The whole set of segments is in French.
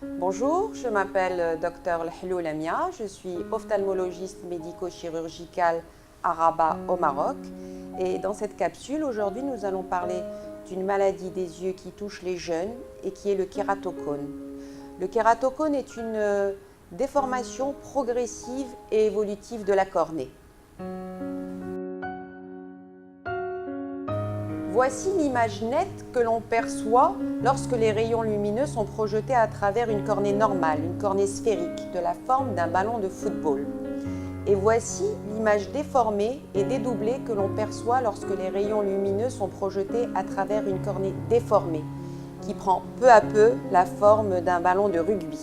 Bonjour, je m'appelle Dr Lhlou Lamia, je suis ophtalmologiste médico-chirurgical à Rabat au Maroc. Et dans cette capsule, aujourd'hui, nous allons parler d'une maladie des yeux qui touche les jeunes et qui est le kératocone. Le kératocone est une déformation progressive et évolutive de la cornée. Voici l'image nette que l'on perçoit lorsque les rayons lumineux sont projetés à travers une cornée normale, une cornée sphérique, de la forme d'un ballon de football. Et voici l'image déformée et dédoublée que l'on perçoit lorsque les rayons lumineux sont projetés à travers une cornée déformée, qui prend peu à peu la forme d'un ballon de rugby.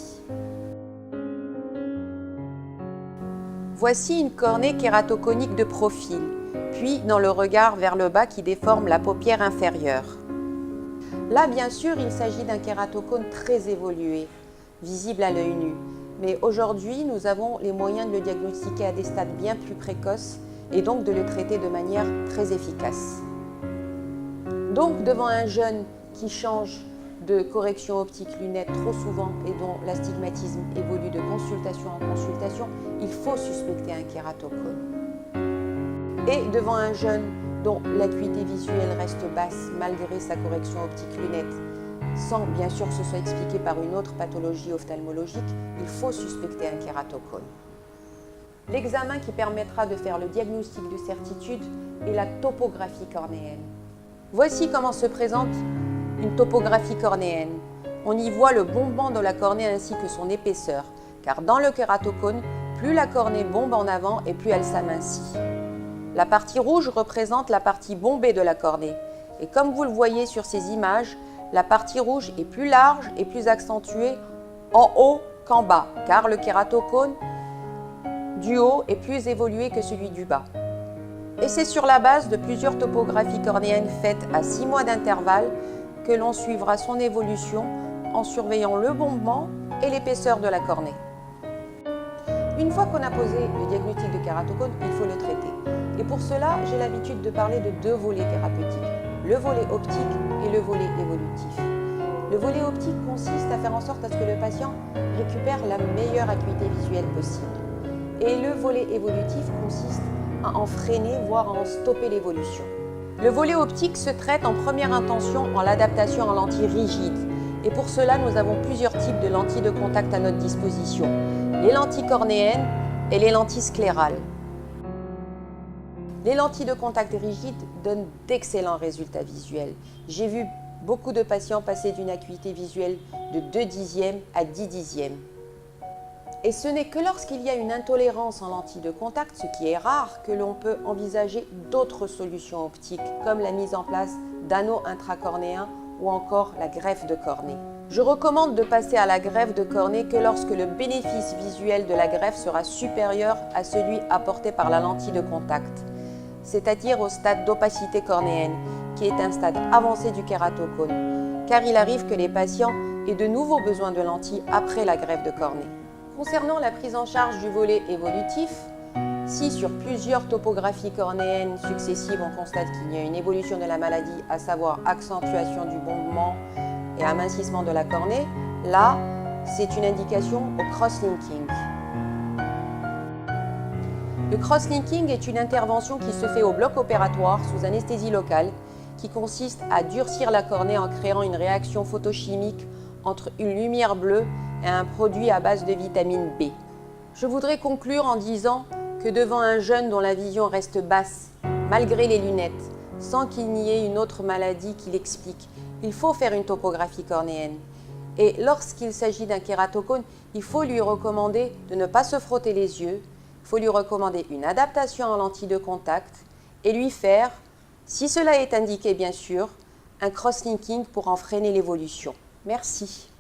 Voici une cornée kératoconique de profil, puis dans le regard vers le bas qui déforme la paupière inférieure. Là, bien sûr, il s'agit d'un kératocone très évolué, visible à l'œil nu. Mais aujourd'hui, nous avons les moyens de le diagnostiquer à des stades bien plus précoces et donc de le traiter de manière très efficace. Donc, devant un jeune qui change de correction optique lunettes trop souvent et dont l'astigmatisme évolue de consultation en consultation, il faut suspecter un kératocone. Et devant un jeune dont l'acuité visuelle reste basse malgré sa correction optique lunettes, sans bien sûr que ce soit expliqué par une autre pathologie ophtalmologique, il faut suspecter un kératocone. L'examen qui permettra de faire le diagnostic de certitude est la topographie cornéenne. Voici comment se présente une topographie cornéenne. On y voit le bombement de la cornée ainsi que son épaisseur, car dans le kératocone, plus la cornée bombe en avant et plus elle s'amincit. La partie rouge représente la partie bombée de la cornée. Et comme vous le voyez sur ces images, la partie rouge est plus large et plus accentuée en haut qu'en bas, car le kératocone du haut est plus évolué que celui du bas. Et c'est sur la base de plusieurs topographies cornéennes faites à 6 mois d'intervalle que l'on suivra son évolution en surveillant le bombement et l'épaisseur de la cornée. Une fois qu'on a posé le diagnostic de kératocone, il faut le traiter. Et pour cela, j'ai l'habitude de parler de deux volets thérapeutiques, le volet optique et le volet évolutif. Le volet optique consiste à faire en sorte à ce que le patient récupère la meilleure acuité visuelle possible. Et le volet évolutif consiste à en freiner, voire à en stopper l'évolution. Le volet optique se traite en première intention en l'adaptation en lentilles rigides. Et pour cela, nous avons plusieurs types de lentilles de contact à notre disposition. Les lentilles cornéennes et les lentilles sclérales. Les lentilles de contact rigides donnent d'excellents résultats visuels. J'ai vu beaucoup de patients passer d'une acuité visuelle de 2 dixièmes à 10 dixièmes. Et ce n'est que lorsqu'il y a une intolérance en lentilles de contact, ce qui est rare, que l'on peut envisager d'autres solutions optiques, comme la mise en place d'anneaux intracornéens ou encore la greffe de cornée. Je recommande de passer à la greffe de cornée que lorsque le bénéfice visuel de la greffe sera supérieur à celui apporté par la lentille de contact, c'est-à-dire au stade d'opacité cornéenne, qui est un stade avancé du kératocone, car il arrive que les patients aient de nouveau besoin de lentilles après la greffe de cornée. Concernant la prise en charge du volet évolutif, si sur plusieurs topographies cornéennes successives on constate qu'il y a une évolution de la maladie, à savoir accentuation du bombement et amincissement de la cornée, là, c'est une indication au cross-linking. Le cross-linking est une intervention qui se fait au bloc opératoire sous anesthésie locale, qui consiste à durcir la cornée en créant une réaction photochimique entre une lumière bleue et un produit à base de vitamine B. Je voudrais conclure en disant que devant un jeune dont la vision reste basse, malgré les lunettes, sans qu'il n'y ait une autre maladie qui l'explique, il faut faire une topographie cornéenne. Et lorsqu'il s'agit d'un kératocone, il faut lui recommander de ne pas se frotter les yeux, il faut lui recommander une adaptation en lentille de contact et lui faire, si cela est indiqué bien sûr, un cross-linking pour en freiner l'évolution. Merci.